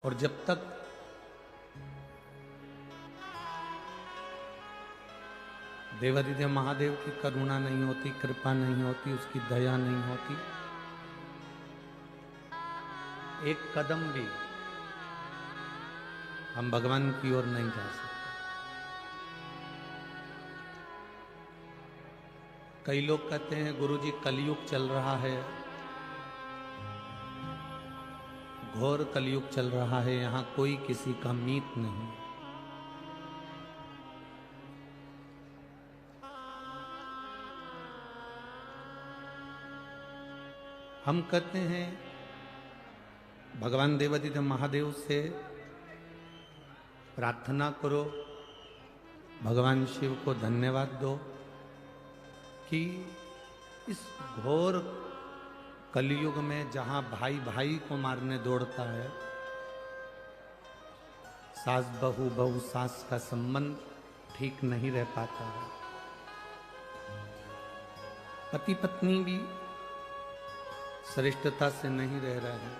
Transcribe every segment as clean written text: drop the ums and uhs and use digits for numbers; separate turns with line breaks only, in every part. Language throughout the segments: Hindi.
और जब तक देवादिदेव महादेव की करुणा नहीं होती, कृपा नहीं होती, उसकी दया नहीं होती, एक कदम भी हम भगवान की ओर नहीं जा सकते। कई लोग कहते हैं गुरुजी कलयुग चल रहा है, घोर कलयुग चल रहा है, यहां कोई किसी का मीत नहीं। हम कहते हैं भगवान देवादिदेव महादेव से प्रार्थना करो, भगवान शिव को धन्यवाद दो कि इस घोर कलयुग में जहां भाई भाई को मारने दौड़ता है, सास बहू बहू सास का संबंध ठीक नहीं रह पाता है, पति पत्नी भी श्रेष्ठता से नहीं रह रहे हैं,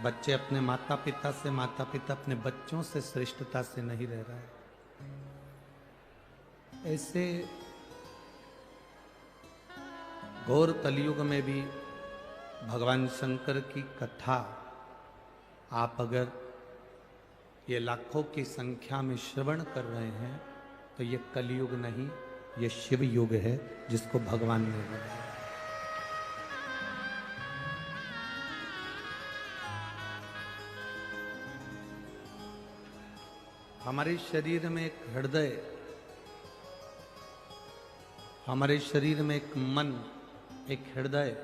बच्चे अपने माता पिता से, माता पिता अपने बच्चों से श्रेष्ठता से नहीं रह रहे हैं। ऐसे घोर कलयुग में भी भगवान शंकर की कथा आप अगर ये लाखों की संख्या में श्रवण कर रहे हैं तो ये कलयुग नहीं, ये शिव युग है जिसको भगवान ने बनाया। हमारे शरीर में एक हृदय, हमारे शरीर में एक मन, एक हृदय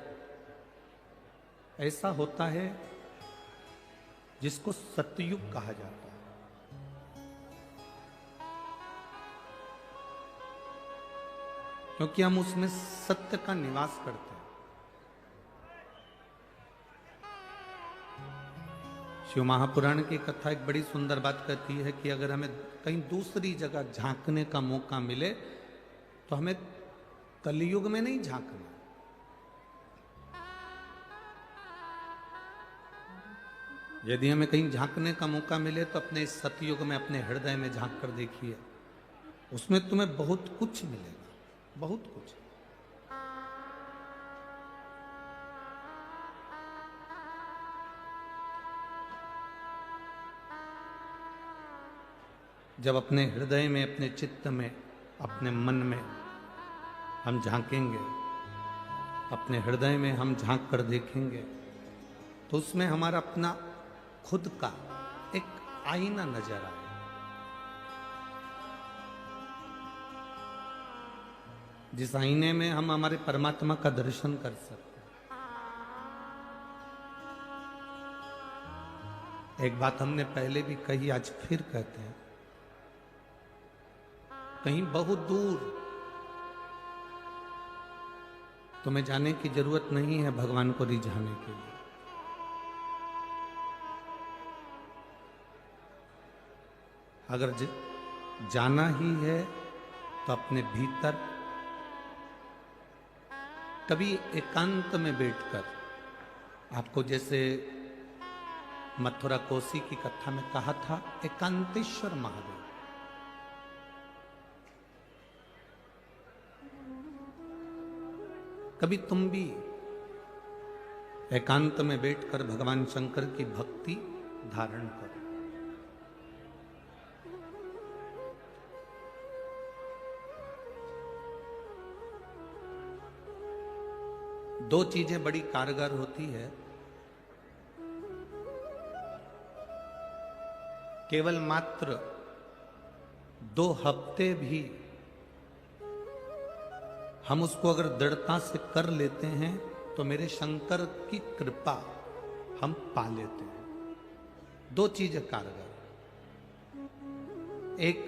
ऐसा होता है जिसको सतयुग कहा जाता है। क्योंकि हम उसमें सत्य का निवास करते हैं। शिव महापुराण की कथा एक बड़ी सुंदर बात कहती है कि अगर हमें कहीं दूसरी जगह झांकने का मौका मिले तो हमें कलयुग में नहीं झांकना। यदि हमें कहीं झांकने का मौका मिले तो अपने इस सतयुग में, अपने हृदय में झांक कर देखिए, उसमें तुम्हें बहुत कुछ मिलेगा, बहुत कुछ। जब अपने हृदय में, अपने चित्त में, अपने मन में हम झांकेंगे, अपने हृदय में हम झांक कर देखेंगे तो उसमें हमारा अपना खुद का एक आईना नजर आए। जिस आईने में हम हमारे परमात्मा का दर्शन कर सकते हैं। एक बात हमने पहले भी कही, आज फिर कहते हैं, कहीं बहुत दूर तुम्हें जाने की जरूरत नहीं है भगवान को रिझाने के लिए। अगर जाना ही है तो अपने भीतर कभी एकांत में बैठकर, आपको जैसे मथुरा कोसी की कथा में कहा था, एकांतेश्वर महादेव। कभी तुम भी एकांत में बैठकर भगवान शंकर की भक्ति धारण करो। दो चीजें बड़ी कारगर होती है। केवल मात्र 2 हफ्ते भी हम उसको अगर दृढ़ता से कर लेते हैं तो मेरे शंकर की कृपा हम पा लेते हैं। 2 चीजें कारगर, एक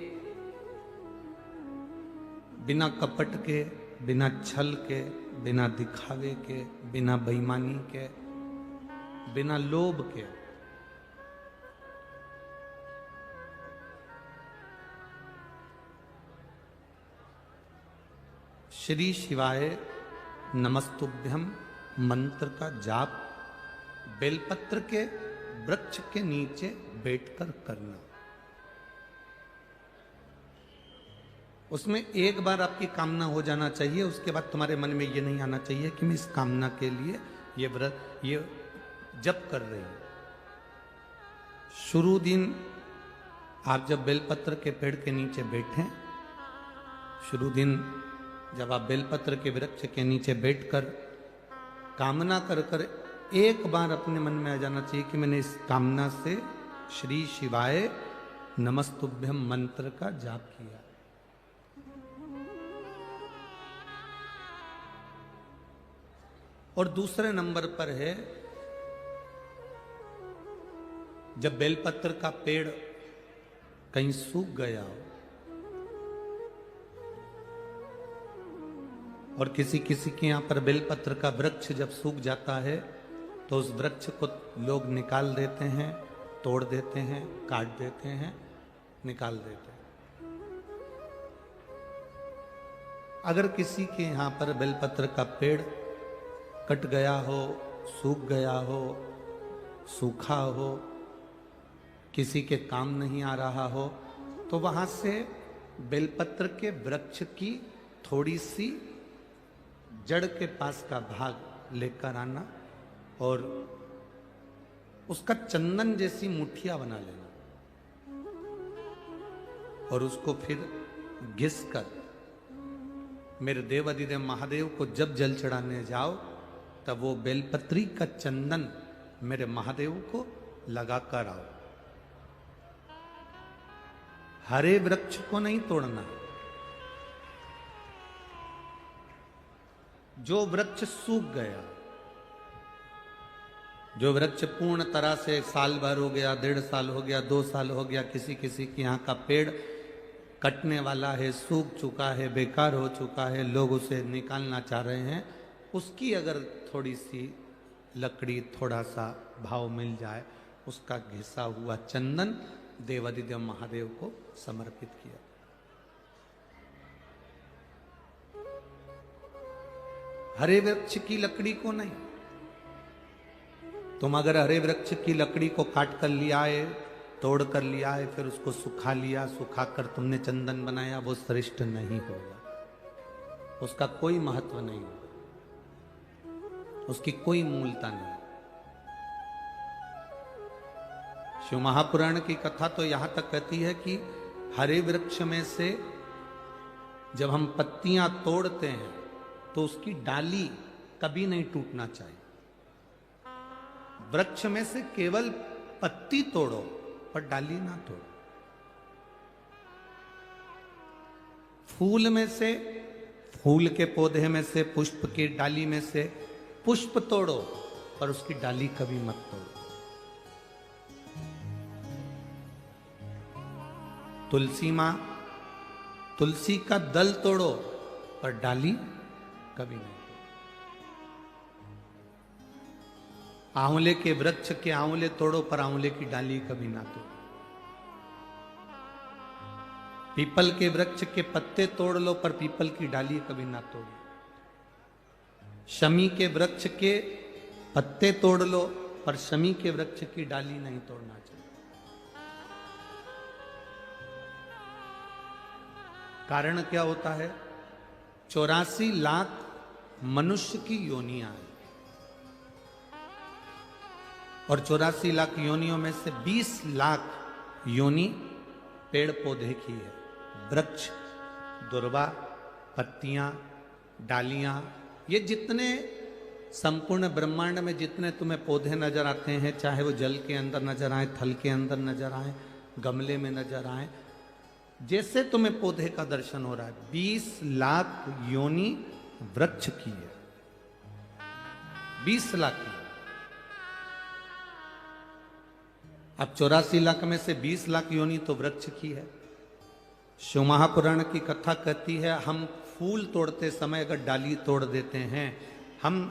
बिना कपट के, बिना छल के, बिना दिखावे के, बिना बेईमानी के, बिना लोभ के श्री शिवाय नमस्तुभ्यम मंत्र का जाप बेलपत्र के वृक्ष के नीचे बैठकर करना। उसमें एक बार आपकी कामना हो जाना चाहिए, उसके बाद तुम्हारे मन में ये नहीं आना चाहिए कि मैं इस कामना के लिए ये व्रत ये जप कर रही हूं। शुरू दिन आप जब बेलपत्र के पेड़ के नीचे बैठें, शुरू दिन जब आप बेलपत्र के वृक्ष के नीचे बैठकर कामना कर कर एक बार अपने मन में आ जाना चाहिए कि मैंने इस कामना से श्री शिवाय नमस्तुभ्यम मंत्र का जाप किया। और दूसरे नंबर पर है, जब बेलपत्र का पेड़ कहीं सूख गया हो और किसी किसी के यहां पर बेलपत्र का वृक्ष जब सूख जाता है तो उस वृक्ष को लोग निकाल देते हैं, तोड़ देते हैं, काट देते हैं, निकाल देते हैं। अगर किसी के यहां पर बेलपत्र का पेड़ कट गया हो, सूख गया हो, सूखा हो, किसी के काम नहीं आ रहा हो, तो वहां से बेलपत्र के वृक्ष की थोड़ी सी जड़ के पास का भाग लेकर आना और उसका चंदन जैसी मुठिया बना लेना और उसको फिर घिस कर मेरे देव अधिदेव महादेव को जब जल चढ़ाने जाओ तब वो बेलपत्री का चंदन मेरे महादेव को लगा कर आओ। हरे वृक्ष को नहीं तोड़ना। जो वृक्ष सूख गया, जो वृक्ष पूर्ण तरह से साल भर हो गया, 1.5 साल हो गया, 2 साल हो गया, किसी किसी के यहाँ का पेड़ कटने वाला है, सूख चुका है, बेकार हो चुका है, लोग उसे निकालना चाह रहे हैं, उसकी अगर थोड़ी सी लकड़ी, थोड़ा सा भाव मिल जाए, उसका घिसा हुआ चंदन देवादिदेव महादेव को समर्पित किया। हरे वृक्ष की लकड़ी को नहीं। तुम अगर हरे वृक्ष की लकड़ी को काट कर लिया है, तोड़ कर लिया है, फिर उसको सुखा लिया, सुखाकर तुमने चंदन बनाया, वो श्रेष्ठ नहीं होगा, उसका कोई महत्व नहीं होगा, उसकी कोई मूलता नहीं। शिव महापुराण की कथा तो यहां तक कहती है कि हरे वृक्ष में से जब हम पत्तियां तोड़ते हैं तो उसकी डाली कभी नहीं टूटना चाहिए। वृक्ष में से केवल पत्ती तोड़ो पर डाली ना तोड़ो। फूल में से, फूल के पौधे में से, पुष्प की डाली में से पुष्प तोड़ो पर उसकी डाली कभी मत तोड़ो। तुलसी मां, तुलसी का दल तोड़ो पर डाली कभी नहीं। आंवले के वृक्ष के आंवले तोड़ो पर आंवले की डाली कभी ना तोड़ो। पीपल के वृक्ष के पत्ते तोड़ लो पर पीपल की डाली कभी ना तोड़ो। शमी के वृक्ष के पत्ते तोड़ लो पर शमी के वृक्ष की डाली नहीं तोड़ना चाहिए। कारण क्या होता है? 84 लाख मनुष्य की योनियां हैं और 84 लाख योनियों में से 20 लाख योनि पेड़ पौधे की है। वृक्ष, दुर्वा, पत्तियां, डालियां, ये जितने संपूर्ण ब्रह्मांड में जितने तुम्हें पौधे नजर आते हैं, चाहे वो जल के अंदर नजर आए, थल के अंदर नजर आए, गमले में नजर आए, जैसे तुम्हें पौधे का दर्शन हो रहा है, 20 लाख योनि वृक्ष की है। 20 लाख की। अब 84 लाख में से 20 लाख योनि तो वृक्ष की है। शिव महापुराण की कथा कहती है, हम फूल तोड़ते समय अगर डाली तोड़ देते हैं, हम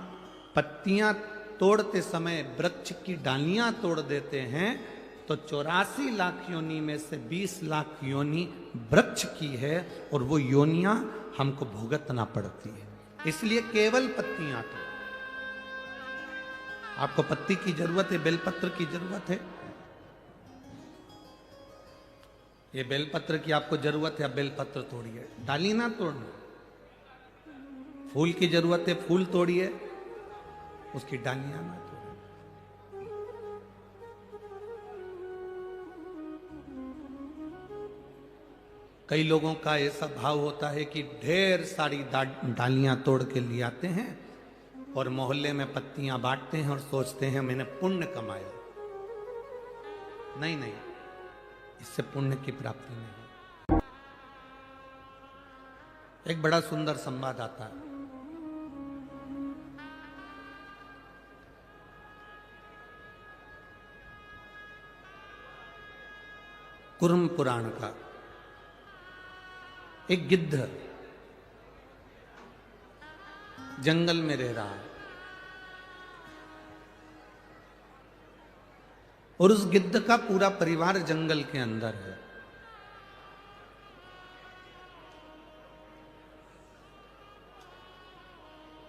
पत्तियां तोड़ते समय वृक्ष की डालियां तोड़ देते हैं, तो 84 लाख योनि में से 20 लाख योनि वृक्ष की है और वो योनियां हमको भुगतना पड़ती है। इसलिए केवल पत्तियां तोड़ो। आपको पत्ती की जरूरत है, बेलपत्र की जरूरत है। ये बेलपत्र की आपको जरूरत है, अब बेलपत्र तोड़िए, डाली ना तोड़ना। फूल की जरूरत है, फूल तोड़िए, उसकी डालियां ना तोड़िए। कई लोगों का ऐसा भाव होता है कि ढेर सारी डालियां तोड़ के ले आते हैं और मोहल्ले में पत्तियां बांटते हैं और सोचते हैं मैंने पुण्य कमाया। नहीं नहीं, इससे पुण्य की प्राप्ति नहीं। एक बड़ा सुंदर संवाद आता है। कुर्म पुराण का। एक गिद्ध जंगल में रह रहा है और उस गिद्ध का पूरा परिवार जंगल के अंदर है।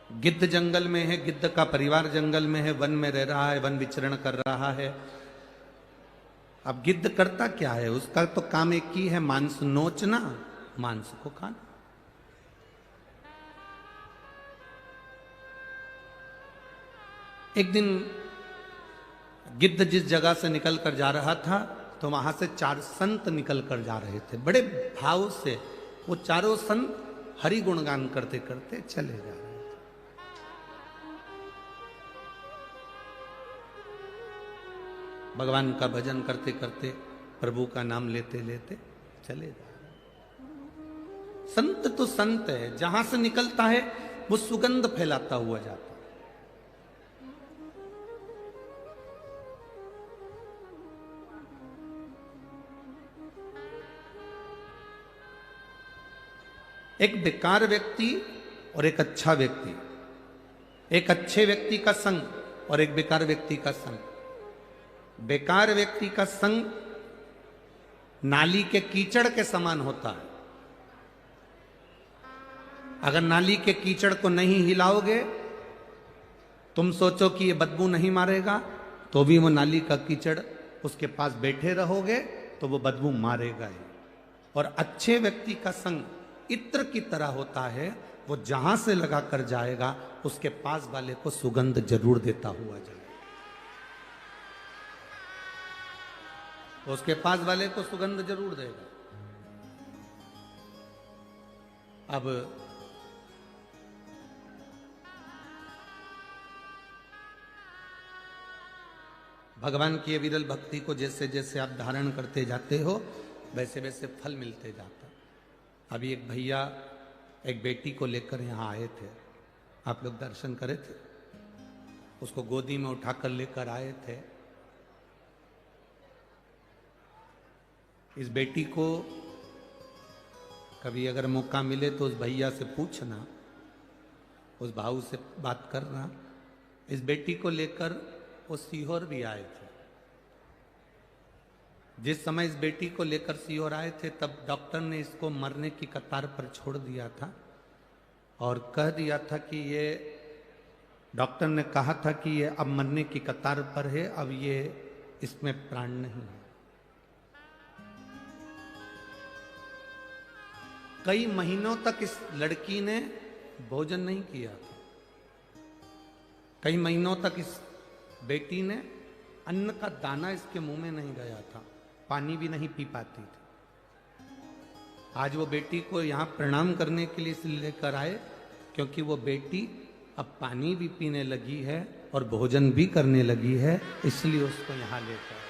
गिद्ध जंगल में है, गिद्ध का परिवार जंगल में है, वन में रह रहा है, वन विचरण कर रहा है। अब गिद्ध करता क्या है? उसका तो काम एक ही है, मांस नोचना, मांस को खाना। एक दिन गिद्ध जिस जगह से निकल कर जा रहा था तो वहां से 4 संत निकल कर जा रहे थे। बड़े भाव से वो चारों संत हरि गुणगान करते करते चले जा रहे थे। भगवान का भजन करते करते, प्रभु का नाम लेते लेते चले जा रहे। संत तो संत है, जहां से निकलता है वो सुगंध फैलाता हुआ जाता है। एक बेकार व्यक्ति और एक अच्छा व्यक्ति, एक अच्छे व्यक्ति का संग और एक बेकार व्यक्ति का संग। बेकार व्यक्ति का संग नाली के कीचड़ के समान होता है। अगर नाली के कीचड़ को नहीं हिलाओगे, तुम सोचो कि ये बदबू नहीं मारेगा, तो भी वो नाली का कीचड़ उसके पास बैठे रहोगे तो वो बदबू मारेगा ही। और अच्छे व्यक्ति का संग इत्र की तरह होता है, वो जहां से लगा कर जाएगा उसके पास वाले को सुगंध जरूर देता हुआ जाएगा। उसके पास वाले को सुगंध जरूर देगा। अब भगवान की विरल भक्ति को जैसे जैसे आप धारण करते जाते हो वैसे वैसे फल मिलते जाता। अभी एक भैया एक बेटी को लेकर यहाँ आए थे, आप लोग दर्शन करे थे। उसको गोदी में उठाकर लेकर आए थे। इस बेटी को कभी अगर मौका मिले तो उस भैया से पूछना, उस भाऊ से बात करना। इस बेटी को लेकर वो सीहोर भी आए थे। जिस समय इस बेटी को लेकर सीहोर आए थे तब डॉक्टर ने इसको मरने की कतार पर छोड़ दिया था और कह दिया था कि ये, डॉक्टर ने कहा था कि ये अब मरने की कतार पर है, अब ये इसमें प्राण नहीं है। कई महीनों तक इस लड़की ने भोजन नहीं किया था। कई महीनों तक इस बेटी ने अन्न का दाना इसके मुंह में नहीं गया था, पानी भी नहीं पी पाती थी। आज वो बेटी को यहाँ प्रणाम करने के लिए इसलिए लेकर आए क्योंकि वो बेटी अब पानी भी पीने लगी है और भोजन भी करने लगी है, इसलिए उसको यहाँ लेकर आए।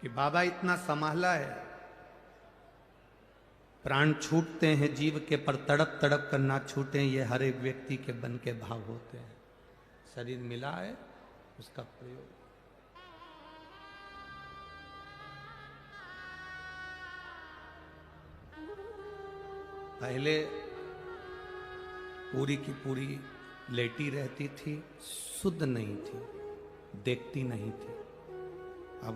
कि बाबा इतना संभाला है, प्राण छूटते हैं जीव के पर तड़प तड़प कर ना छूटे, ये हर एक व्यक्ति के मन के भाव होते हैं। शरीर मिला है, उसका प्रयोग। पहले पूरी की पूरी लेटी रहती थी, शुद्ध नहीं थी, देखती नहीं थी। अब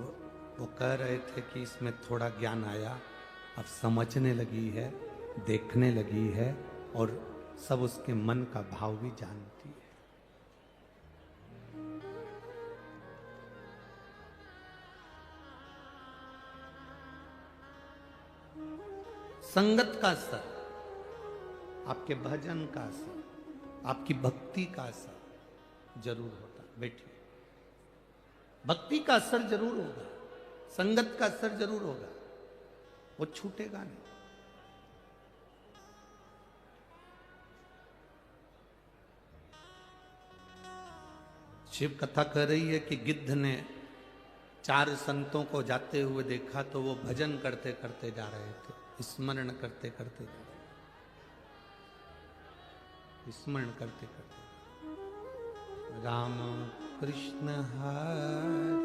वो कह रहे थे कि इसमें थोड़ा ज्ञान आया, अब समझने लगी है, देखने लगी है और सब उसके मन का भाव भी जानती है। संगत का असर, आपके भजन का असर, आपकी भक्ति का असर जरूर होता है। बैठिए, भक्ति का असर जरूर होगा, संगत का असर जरूर होगा, वो छूटेगा नहीं। शिव कथा कह रही है कि गिद्ध ने 4 संतों को जाते हुए देखा तो वो भजन करते करते जा रहे थे, स्मरण करते करते जा रहे, स्मरण करते करते, राम कृष्ण हरि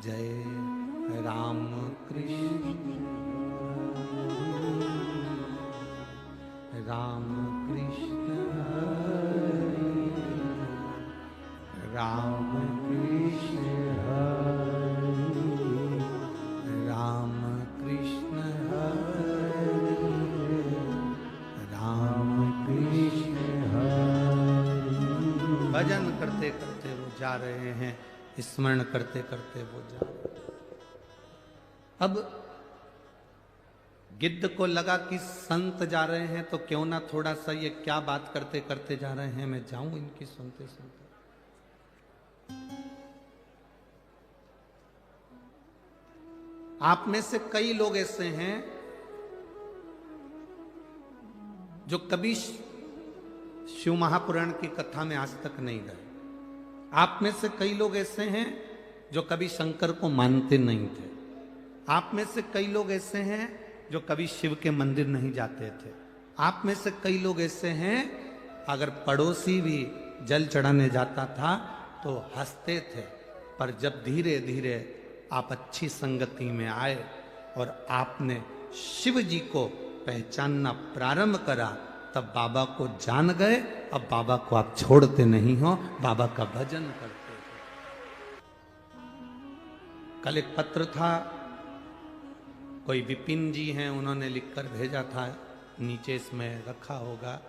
जय राम कृष्ण राम कृष्ण हरि राम कृष्ण हरि राम कृष्ण हरि राम कृष्ण हरि। भजन करते करते वो जा रहे हैं, स्मरण करते करते वो जा रहे हैं। अब गिद्ध को लगा कि संत जा रहे हैं तो क्यों ना थोड़ा सा ये क्या बात करते करते जा रहे हैं, मैं जाऊं इनकी सुनते सुनते। आप में से कई लोग ऐसे हैं जो कभी शिव महापुराण की कथा में आज तक नहीं गए। आप में से कई लोग ऐसे हैं जो कभी शंकर को मानते नहीं थे। आप में से कई लोग ऐसे हैं जो कभी शिव के मंदिर नहीं जाते थे। आप में से कई लोग ऐसे हैं अगर पड़ोसी भी जल चढ़ाने जाता था तो हंसते थे, पर जब धीरे धीरे आप अच्छी संगति में आए और आपने शिव जी को पहचानना प्रारंभ करा तब बाबा को जान गए। अब बाबा को आप छोड़ते नहीं हो, बाबा का भजन करते हो। कल एक पत्र था, कोई विपिन जी हैं, उन्होंने लिखकर भेजा था, नीचे इसमें रखा होगा,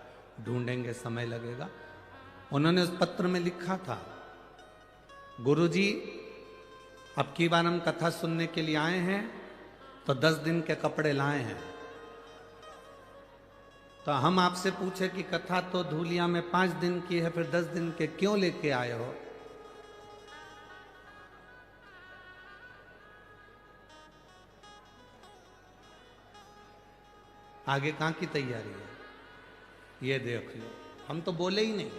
ढूंढेंगे समय लगेगा। उन्होंने उस पत्र में लिखा था, गुरुजी अब की बार हम कथा सुनने के लिए आए हैं तो 10 दिन के कपड़े लाए हैं। तो हम आपसे पूछे कि कथा तो धूलिया में 5 दिन की है, फिर 10 दिन के क्यों लेके आए हो? आगे कहां की तैयारी है ये देख लो। हम तो बोले ही नहीं।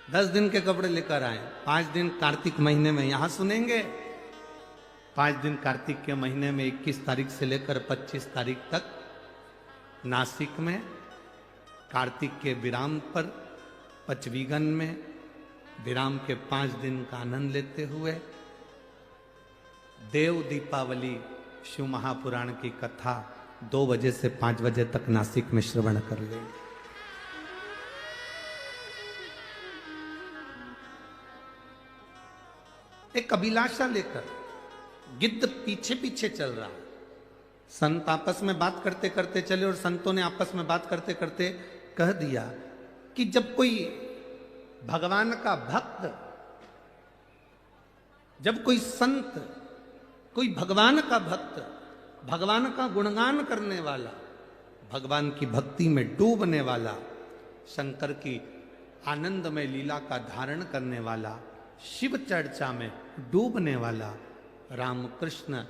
10 दिन के कपड़े लेकर आए, 5 दिन कार्तिक महीने में यहां सुनेंगे, 5 दिन कार्तिक के महीने में 21 तारीख से लेकर 25 तारीख तक नासिक में कार्तिक के विराम पर पचवीगन में विराम के 5 दिन का आनंद लेते हुए देव दीपावली शिव महापुराण की कथा 2 बजे से 5 बजे तक नासिक में श्रवण कर लेंगे। एक अभिलाषा लेकर गिद्ध पीछे पीछे चल रहा है। संत आपस में बात करते करते चले और संतों ने आपस में बात करते करते कह दिया कि जब कोई भगवान का भक्त, जब कोई संत, कोई भगवान का भक्त, भगवान का गुणगान करने वाला, भगवान की भक्ति में डूबने वाला, शंकर की आनंदमय लीला का धारण करने वाला, शिव चर्चा में डूबने वाला, रामकृष्ण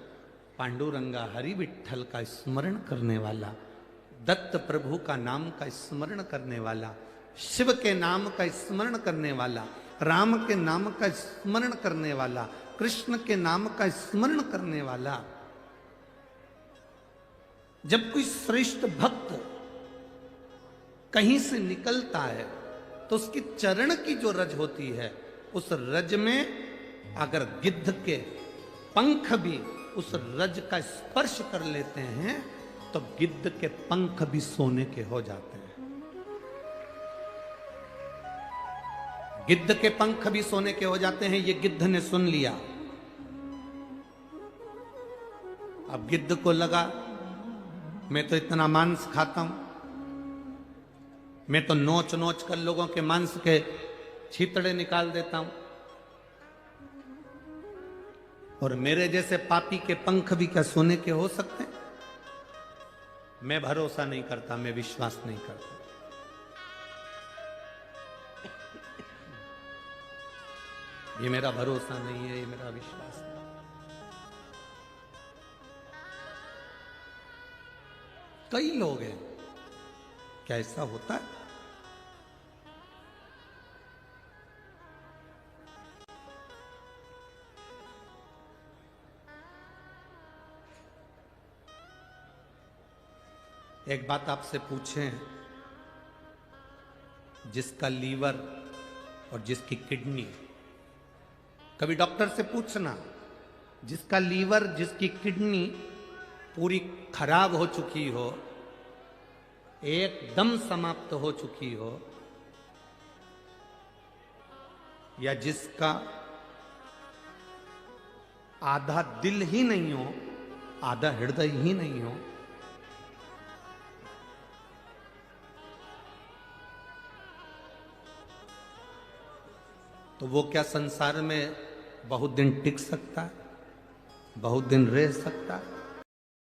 पांडुरंगा हरि विठ्ठल का स्मरण करने वाला, दत्त प्रभु का नाम का स्मरण करने वाला, शिव के नाम का स्मरण करने वाला, राम के नाम का स्मरण करने वाला, कृष्ण के नाम का स्मरण करने वाला, जब कोई श्रेष्ठ भक्त कहीं से निकलता है तो उसकी चरण की जो रज होती है, उस रज में अगर गिद्ध के पंख भी उस रज का स्पर्श कर लेते हैं तो गिद्ध के पंख भी सोने के हो जाते हैं। गिद्ध के पंख भी सोने के हो जाते हैं। ये गिद्ध ने सुन लिया। अब गिद्ध को लगा मैं तो इतना मांस खाता हूं, मैं तो नोच नोच कर लोगों के मांस के छीतड़े निकाल देता हूं, और मेरे जैसे पापी के पंख भी क्या सोने के हो सकते हैं? मैं भरोसा नहीं करता, मैं विश्वास नहीं करता। ये मेरा भरोसा नहीं है, ये मेरा विश्वास नहीं। कई लोग हैं, क्या ऐसा होता है? एक बात आपसे पूछें, जिसका लीवर और जिसकी किडनी, कभी डॉक्टर से पूछना, जिसका लीवर जिसकी किडनी पूरी खराब हो चुकी हो, एकदम समाप्त हो चुकी हो, या जिसका आधा दिल ही नहीं हो, आधा हृदय ही नहीं हो, तो वो क्या संसार में बहुत दिन टिक सकता है? बहुत दिन रह सकता है?